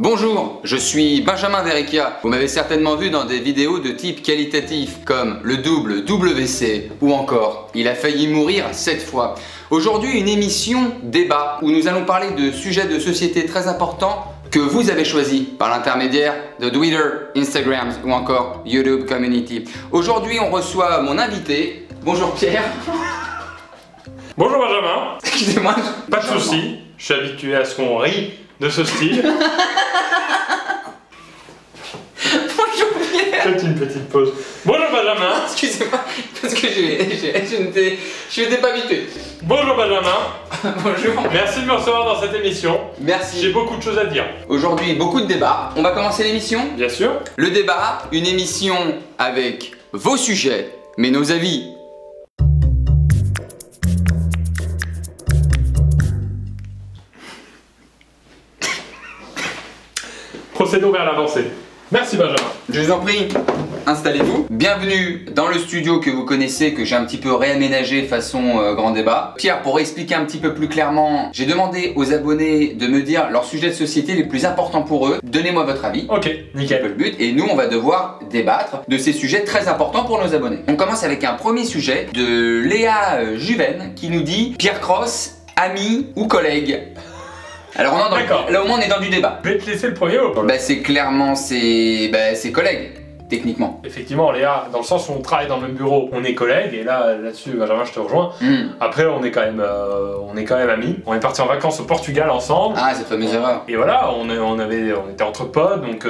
Bonjour, je suis Benjamin Verrecchia. Vous m'avez certainement vu dans des vidéos de type qualitatif comme le double WC ou encore il a failli mourir 7 fois. Aujourd'hui, une émission débat où nous allons parler de sujets de société très importants que vous avez choisis par l'intermédiaire de Twitter, Instagram ou encore YouTube Community. Aujourd'hui, on reçoit mon invité. Bonjour Pierre. Bonjour Benjamin. Excusez-moi. Pas de soucis, je suis habitué à ce qu'on rit de ce style. Bonjour Pierre. Faites une petite pause. Bonjour Benjamin. Excusez-moi, parce que je n'étais pas habitué. Bonjour Benjamin. Bonjour. Merci de me recevoir dans cette émission. Merci. J'ai beaucoup de choses à dire. Aujourd'hui, beaucoup de débats. On va commencer l'émission. Bien sûr. Le débat, une émission avec vos sujets, mais nos avis. Procédons vers l'avancée. Merci Benjamin. Je vous en prie, installez-vous. Bienvenue dans le studio que vous connaissez, que j'ai un petit peu réaménagé façon grand débat. Pierre, pour expliquer un petit peu plus clairement, j'ai demandé aux abonnés de me dire leurs sujets de société les plus importants pour eux. Donnez-moi votre avis. Ok, C'est un peu nickel. le but. Et nous, on va devoir débattre de ces sujets très importants pour nos abonnés. On commence avec un premier sujet de Léa Juven qui nous dit Pierre Cross, ami ou collègue. Alors là au moins on est dans du débat. Je vais te laisser le premier mot. Bah c'est clairement ses collègues, techniquement. Effectivement Léa, dans le sens où on travaille dans le même bureau, on est collègues et là-dessus Benjamin je te rejoins. Après on est quand même amis. On est partis en vacances au Portugal ensemble. Ah, cette fameuse erreur. Et voilà, on était entre potes, donc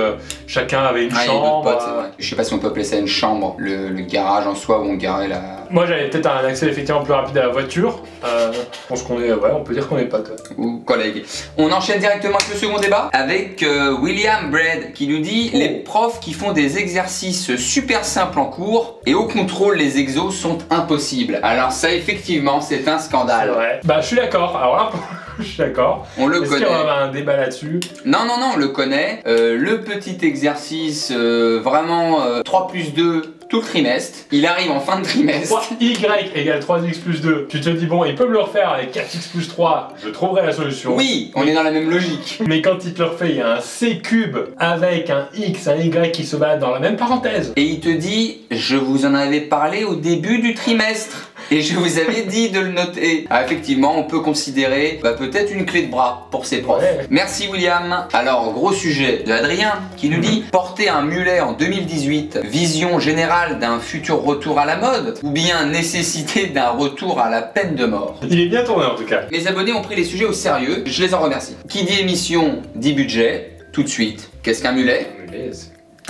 chacun avait une Ah, il y a d'autres chambre. potes, c'est vrai. Je sais pas si on peut appeler ça une chambre, le garage en soi où on garait la... Moi j'avais peut-être un accès effectivement plus rapide à la voiture. Je pense qu'on est, ouais, on peut dire qu'on est potes. ou collègues. On enchaîne directement avec le second débat avec William Brad qui nous dit les profs qui font des exercices super simples en cours et au contrôle les exos sont impossibles. Alors ça effectivement c'est un scandale. Ouais. Bah je suis d'accord, alors là je suis d'accord. On le Est-ce connaît. qu'il y aura un débat là-dessus? Non, on le connaît. Le petit exercice vraiment 3 plus 2 tout le trimestre. Il arrive en fin de trimestre. 3y égale 3x plus 2. Tu te dis bon, il peut me le refaire avec 4x plus 3, je trouverai la solution. Oui, on est dans la même logique. Mais quand il te le refait, il y a un c cube avec un x, un y qui se battent dans la même parenthèse. Et il te dit, je vous en avais parlé au début du trimestre. Et je vous avais dit de le noter. Ah, effectivement, on peut considérer peut-être une clé de bras pour ces profs. Ouais. Merci William. Alors, gros sujet de Adrien qui nous dit porter un mulet en 2018, vision générale d'un futur retour à la mode ou bien nécessité d'un retour à la peine de mort. Il est bien tourné en tout cas. Les abonnés ont pris les sujets au sérieux, je les en remercie. Qui dit émission dit budget, tout de suite. Qu'est-ce qu'un mulet ?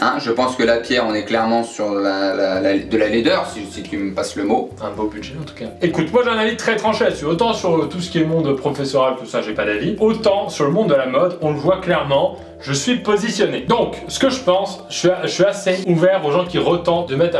Hein, je pense que là, Pierre, on est clairement sur de la laideur, si tu me passes le mot. Un beau budget en tout cas. Écoute, moi j'ai un avis très tranché là-dessus. Autant sur tout ce qui est monde professoral, tout ça, j'ai pas d'avis. Autant sur le monde de la mode, on le voit clairement. Je suis positionné. Donc, ce que je pense, je suis assez ouvert aux gens qui retentent de mettre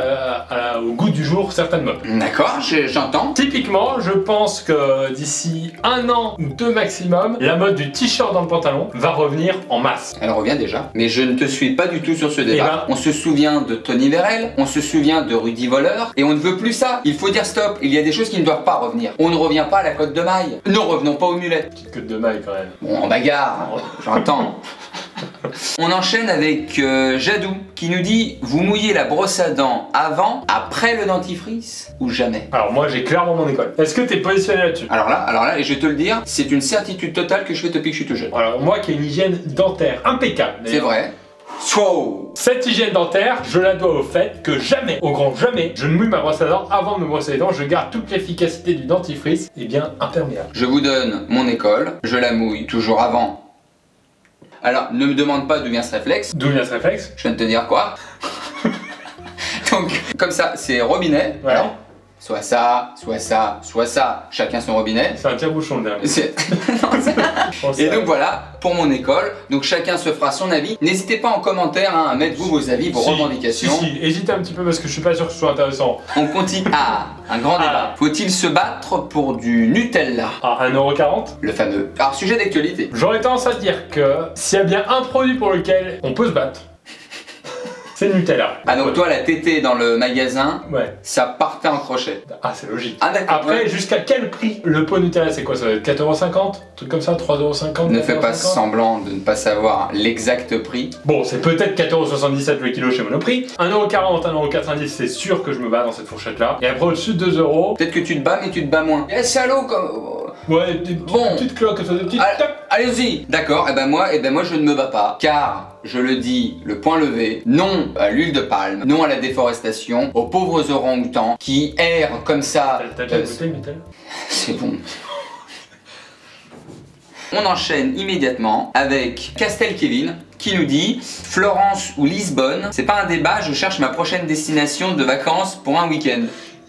au goût du jour certaines modes. D'accord, j'entends. Typiquement, je pense que d'ici 1 an ou 2 maximum, la mode du t-shirt dans le pantalon va revenir en masse. Elle revient déjà. Mais je ne te suis pas du tout sur ce débat. ben... On se souvient de Tony Vérel, on se souvient de Rudy Voleur, et on ne veut plus ça. Il faut dire stop, il y a des choses qui ne doivent pas revenir. On ne revient pas à la côte de maille. Ne revenons pas au mulet. Petite queue de maille quand même. Bon, en bagarre, j'entends. On enchaîne avec Jadou qui nous dit vous mouillez la brosse à dents avant, après le dentifrice ou jamais? Alors moi j'ai clairement mon école. Est-ce que t'es positionné là-dessus? Alors là, et je vais te le dire, c'est une certitude totale que je fais depuis que je suis tout jeune. Alors moi qui ai une hygiène dentaire impeccable. C'est vrai. Wow. Cette hygiène dentaire, je la dois au fait que jamais, au grand jamais, je ne mouille ma brosse à dents avant de me brosser les dents. Je garde toute l'efficacité du dentifrice, et bien imperméable. Je vous donne mon école, je la mouille toujours avant. Alors, ne me demande pas d'où vient ce réflexe. D'où vient ce réflexe? Je viens de te dire quoi. Donc, comme ça, c'est robinet. Ouais. Alors, soit ça, soit ça, soit ça. Chacun son robinet. C'est un tire-bouchon le dernier. Et donc voilà, pour mon école. Donc chacun se fera son avis. N'hésitez pas en commentaire à mettre vos avis, vos revendications. Si, hésitez un petit peu parce que je suis pas sûr que ce soit intéressant. On continue. Ah, un grand débat. Faut-il se battre pour du Nutella? À 1,40 €? Le fameux. Alors, sujet d'actualité. J'aurais tendance à dire que s'il y a bien un produit pour lequel on peut se battre, C'est Nutella. Ah donc toi la tétée dans le magasin, Ouais. ça partait en crochet. Ah, c'est logique. Ah d'accord. Après, Ouais. jusqu'à quel prix le pot Nutella? C'est quoi? Ça va être 4,50 €? Truc comme ça, 3,50 €? Ne fais pas semblant de ne pas savoir l'exact prix. Bon, c'est peut-être 4,77 € le kilo chez Monoprix. 1,40 €, 1,90 €, c'est sûr que je me bats dans cette fourchette-là. Et après, au-dessus de 2 €. Peut-être que tu te bats mais tu te bats moins. Eh salaud comme... Ouais, des petites cloques, des petites... Allez-y. D'accord, et ben moi je ne me bats pas. Car, je le dis, le point levé, non à l'huile de palme, non à la déforestation, aux pauvres orang-outans qui errent comme ça. T'as déjà goûté le Nutella? C'est bon. On enchaîne immédiatement avec Castel Kevin qui nous dit Florence ou Lisbonne, c'est pas un débat, je cherche ma prochaine destination de vacances pour un week-end.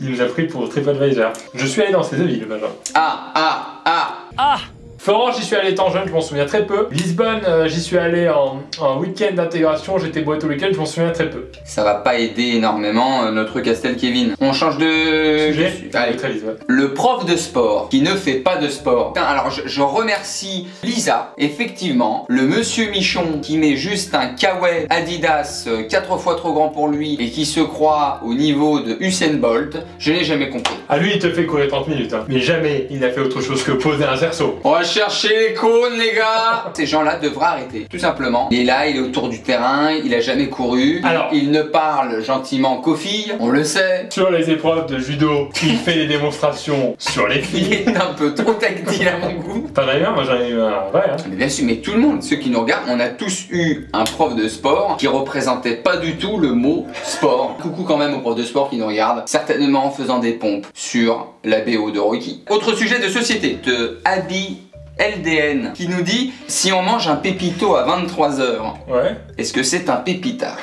Il nous a pris pour TripAdvisor. Je suis allé dans ces deux villes, Benjamin. Ah Florence, j'y suis allé étant jeune, je m'en souviens très peu. Lisbonne, j'y suis allé en week-end d'intégration, j'étais boîte au week-end, je m'en souviens très peu. Ça va pas aider énormément notre Castel Kevin. On change de... Sujet. Allez. Très vite, ouais. Le prof de sport qui ne fait pas de sport. Alors je remercie Lisa, effectivement, le monsieur Michon qui met juste un kawaii Adidas 4 fois trop grand pour lui et qui se croit au niveau de Usain Bolt, je n'ai jamais compris. Ah, lui, il te fait courir 30 minutes, hein. Mais jamais il n'a fait autre chose que poser un cerceau. On va chercher les cônes les gars. Ces gens-là devraient arrêter, tout simplement. Il est là, il est autour du terrain, il a jamais couru. Alors, il ne parle gentiment qu'aux filles, on le sait. sur les épreuves de judo, il fait des démonstrations sur les Il filles. est un peu trop tactile à mon goût. T'en as eu un? Moi j'en ai eu un vrai, hein. Mais bien sûr, mais tout le monde, ceux qui nous regardent, on a tous eu un prof de sport qui représentait pas du tout le mot sport. Coucou quand même aux profs de sport qui nous regardent, certainement en faisant des pompes sur la BO de Rocky. Autre sujet de société, de Abby LDN qui nous dit si on mange un pépito à 23 h, Ouais. est-ce que c'est un pépita?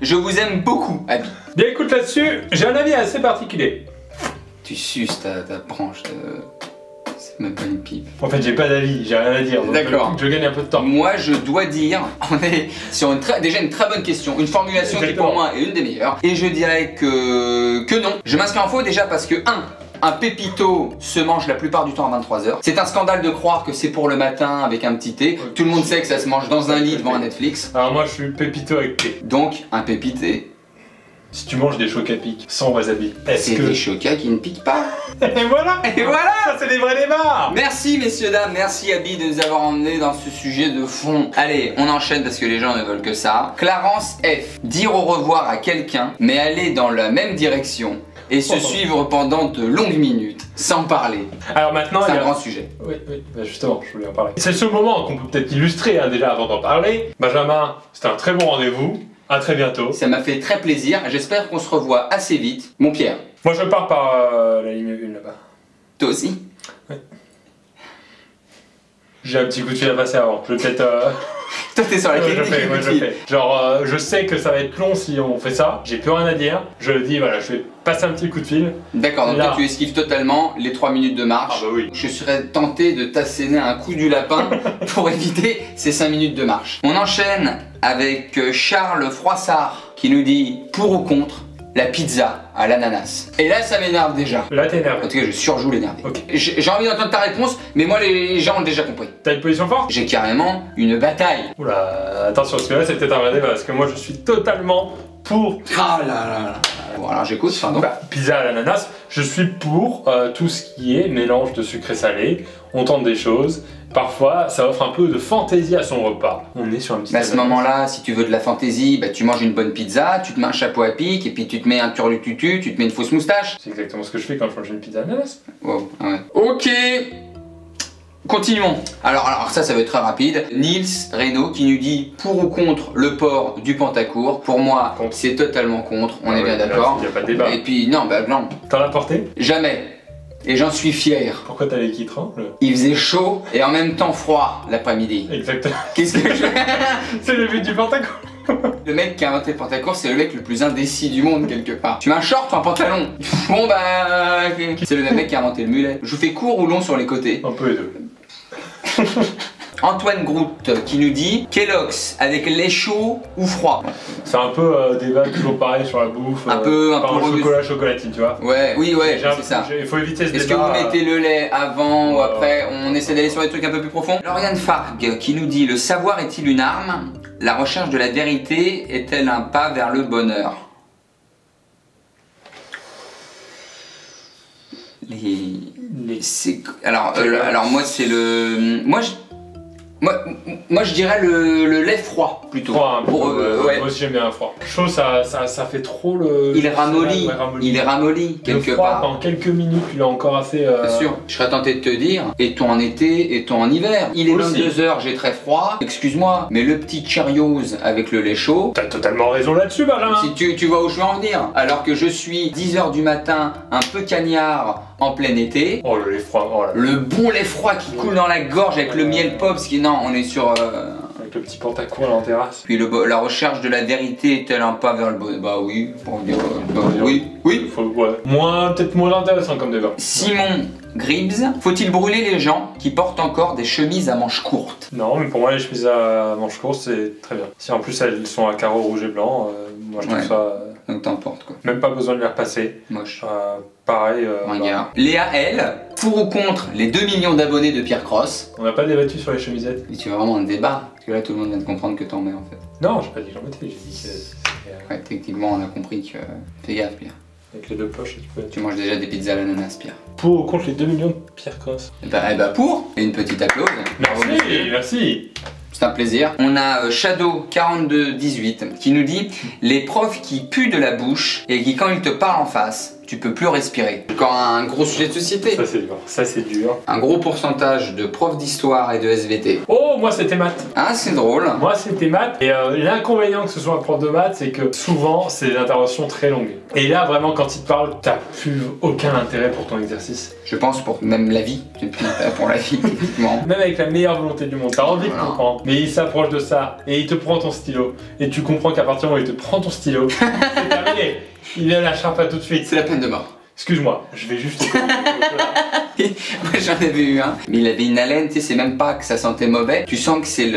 Je vous aime beaucoup, Abby. Bien écoute là-dessus, j'ai un avis assez particulier. Tu suces ta branche de... C'est même pas une pipe. En fait, j'ai pas d'avis, j'ai rien à dire. donc D'accord. Je gagne un peu de temps. Moi, je dois dire, on est sur déjà une très bonne question, une formulation qui pour moi est une des meilleures. Et je dirais que non. Je m'inscris en faux déjà parce que un pépito se mange la plupart du temps à 23 h. C'est un scandale de croire que c'est pour le matin avec un petit thé. Tout le monde sait que ça se mange dans un lit devant un Netflix. Alors moi, je suis pépito avec thé. Donc, un pépité, Si tu manges des chocs à pic sans wasabi, est-ce c'est que... des chocas qui ne piquent pas. Et voilà. Et voilà. Ça, c'est des vrais débats. Merci messieurs dames, merci Abby de nous avoir emmenés dans ce sujet de fond. Allez, on enchaîne parce que les gens ne veulent que ça. Clarence F. Dire au revoir à quelqu'un, mais aller dans la même direction et se suivre pendant de longues minutes, sans parler. Alors maintenant, C'est il y un a- grand sujet. Oui, bah justement, je voulais en parler. C'est ce moment qu'on peut peut-être illustrer hein, déjà avant d'en parler. Benjamin, c'était un très bon rendez-vous. À très bientôt. Ça m'a fait très plaisir, j'espère qu'on se revoit assez vite. Mon Pierre, Moi, je pars par la ligne 1 là-bas. toi aussi? J'ai un petit coup de fil à passer avant. Je vais peut-être... Toi t'es sur la Ouais, je technique fais, du ouais, coup je de fais. Genre, je sais que ça va être long si on fait ça. J'ai plus rien à dire. Je le dis, voilà, je vais passer un petit coup de fil. D'accord, donc Là. toi tu esquives totalement les 3 minutes de marche. Ah bah oui. Je serais tenté de t'asséner un coup du lapin pour éviter ces 5 minutes de marche. On enchaîne avec Charles Froissart qui nous dit pour ou contre la pizza à l'ananas. Et là ça m'énerve déjà. Là, t'es En énervé. tout cas je surjoue l'énervé. Ok. J'ai envie d'entendre ta réponse, mais moi les gens ont déjà compris. T'as une position forte? J'ai carrément une bataille. Oula, attention, parce que là, c'est peut-être un vrai débat. Parce que moi, je suis totalement pour... Ah là là là. Bon alors j'écoute, pardon. Bah, pizza à l'ananas, je suis pour tout ce qui est mélange de sucré salé. On tente des choses. Parfois, ça offre un peu de fantaisie à son repas. On est sur un petit... À ce moment-là, si tu veux de la fantaisie, bah, tu manges une bonne pizza, tu te mets un chapeau à pic, et puis tu te mets un turlututu, tu te mets une fausse moustache. C'est exactement ce que je fais quand je mange une pizza à l'ananas. Wow, ah ouais. Ok. Continuons. Alors ça va être très rapide. Nils Reynaud qui nous dit pour ou contre le port du pantacourt. Pour moi, Contre. c'est totalement contre, on est bien là, d'accord. y a pas de débat. Et puis non, bah non, T'en as porté? jamais. Et j'en suis fier. Pourquoi t'as les quitrans? Il faisait chaud et en même temps froid l'après-midi. Exactement. Qu'est-ce que je... C'est le but du pantacourt. Le mec qui a inventé le pantacourt, c'est le mec le plus indécis du monde quelque part. Tu mets un short ou un pantalon? Bon bah... C'est le même mec qui a inventé le mulet. Je vous fais court ou long sur les côtés? Un peu les deux. Antoine Grout qui nous dit Kellogg's avec lait chaud ou froid? C'est un peu débat toujours pareil sur la bouffe. Un peu au chocolat, chocolatine, tu vois. Ouais, oui, ouais, c'est ça. Il faut éviter ce débat. Est-ce que vous mettez le lait avant ou après? On essaie d'aller sur des trucs un peu plus profonds. Lauriane Fargue qui nous dit le savoir est-il une arme La recherche de la vérité est-elle un pas vers le bonheur? Alors moi c'est le... Moi je dirais le lait froid plutôt. Froid, ouais. Moi aussi j'aime bien un froid. Chaud ça fait trop le... Il ramollit, il est ramolli quelque part. Pendant quelques minutes il est encore assez... Bien sûr. Je serais tenté de te dire, est-on en été, est-on en hiver? Il est 22h, j'ai très froid. Excuse-moi, mais le petit Cheerios avec le lait chaud... T'as totalement raison là-dessus Benjamin. Si tu vois où je veux en venir. Alors que je suis 10h du matin, un peu cagnard en plein été. Oh le lait froid, oh là. Le bon lait froid qui coule dans la gorge avec le miel pops qui... Non, on est sur... Avec le petit pantacourt là en terrasse. Puis la recherche de la vérité est-elle un pas vers le bonheur? Bah oui, pour dire... oui. Peut-être moins intéressant comme débat. Simon Gribbs, faut-il brûler les gens qui portent encore des chemises à manches courtes? Non, mais pour moi les chemises à manches courtes c'est très bien. Si en plus elles sont à carreaux rouge et blanc, moi je trouve ça... Donc t'emportes quoi. Même pas besoin de les repasser. Moche. Pareil. Regarde. Léa L, pour ou contre les 2 millions d'abonnés de Pierre Cross? On n'a pas débattu sur les chemisettes. Mais tu veux vraiment un débat? Parce que là tout le monde vient de comprendre que t'en mets en fait. Non, j'ai pas dit que j'en mettais, j'ai dit que... Ouais, techniquement on a compris que... Fais gaffe Pierre. Avec les deux poches, tu manges déjà des pizzas à l'ananas Pierre. Pour ou contre les 2 millions de Pierre Cross? Bah pour. Et une petite applause. Merci. C'est un plaisir. On a Shadow4218 qui nous dit les profs qui puent de la bouche et qui quand ils te parlent en face, tu peux plus respirer. Encore un gros sujet de société. Ça c'est dur. Ça c'est dur. Un gros pourcentage de profs d'histoire et de SVT. Oh, moi c'était maths. Ah, c'est drôle. Moi c'était maths. Et l'inconvénient que ce soit un prof de maths, c'est que souvent c'est des interventions très longues. Et là vraiment quand il te parle, t'as plus aucun intérêt pour ton exercice. Je pense pour même la vie. J'ai plus d'intérêt pour la vie, effectivement. Même avec la meilleure volonté du monde, t'as envie de comprendre. Mais il s'approche de ça et il te prend ton stylo. Et tu comprends qu'à partir du moment où il te prend ton stylo, c'est terminé. Il ne lâchera pas tout de suite. C'est la peine de mort. Excuse-moi, je vais juste... Moi j'en avais eu un, mais il avait une haleine, tu sais, c'est même pas que ça sentait mauvais, tu sens que c'est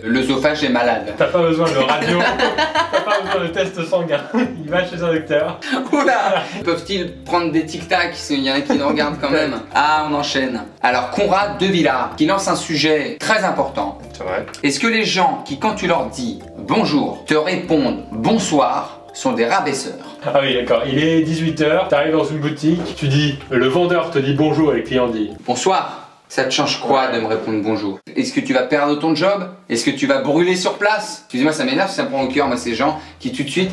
l'œsophage est malade. T'as pas besoin de radio, t'as pas besoin de test sanguin, il va chez un docteur. Oula. Peuvent-ils prendre des tic-tac? Il y en a qui nous regardent quand même. Ah, on enchaîne. Alors Conrad de Villard, qui lance un sujet très important. C'est vrai. Est-ce que les gens qui quand tu leur dis bonjour, te répondent bonsoir, sont des rabaisseurs? Ah oui d'accord, il est 18h, t'arrives dans une boutique, tu dis, le vendeur te dit bonjour et le client dit bonsoir. Ça te change quoi de me répondre bonjour? Est-ce que tu vas perdre ton job? Est-ce que tu vas brûler sur place? Excusez-moi, ça m'énerve, ça me prend au cœur, moi, ces gens qui tout de suite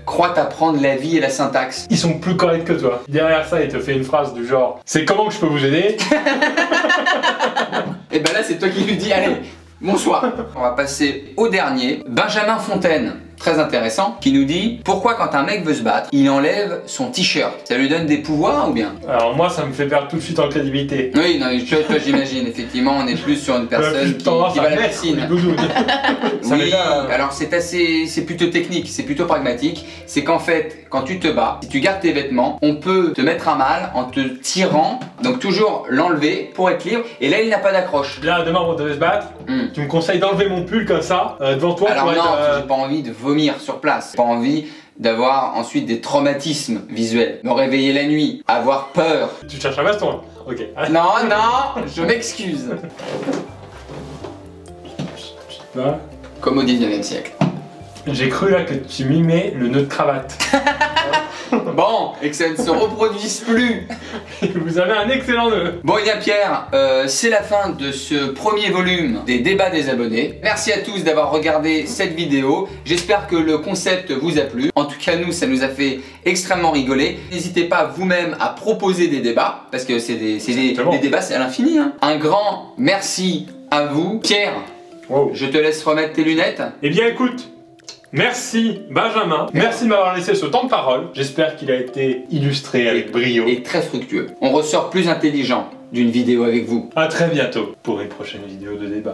croient apprendre la vie et la syntaxe. Ils sont plus corrects que toi. Derrière ça, il te fait une phrase du genre, c'est comment que je peux vous aider? Et ben là, c'est toi qui lui dis, allez, bonsoir. On va passer au dernier, Benjamin Fontaine. Très intéressant, qui nous dit pourquoi quand un mec veut se battre, il enlève son t-shirt. Ça lui donne des pouvoirs ou bien? Alors moi ça me fait perdre tout de suite en crédibilité. Oui, non, toi j'imagine, effectivement on est plus sur une personne qui va à la piscine. Oui, alors c'est plutôt technique, c'est plutôt pragmatique. C'est qu'en fait, quand tu te bats, si tu gardes tes vêtements, on peut te mettre à mal en te tirant, donc toujours l'enlever pour être libre, et là il n'a pas d'accroche. Là demain on devait se battre, tu me conseilles d'enlever mon pull comme ça, devant toi. Alors non, j'ai pas envie de vomir sur place, pas envie d'avoir ensuite des traumatismes visuels, me réveiller la nuit, avoir peur. Tu cherches un baston là? Ok. Non, je m'excuse. Comme au 19e siècle. J'ai cru là que tu mimais le nœud de cravate. Bon, et que ça ne se reproduise plus. Vous avez un excellent nœud. Bon, et bien Pierre, c'est la fin de ce premier volume des débats des abonnés. Merci à tous d'avoir regardé cette vidéo. J'espère que le concept vous a plu. En tout cas, nous, ça nous a fait extrêmement rigoler. N'hésitez pas vous-même à proposer des débats, parce que c'est des débats, c'est à l'infini. Hein. Un grand merci à vous. Pierre, je te laisse remettre tes lunettes. Eh bien écoute, merci Benjamin, merci de m'avoir laissé ce temps de parole. J'espère qu'il a été illustré avec brio. Et très fructueux. On ressort plus intelligent d'une vidéo avec vous. A très bientôt pour une prochaine vidéo de débat.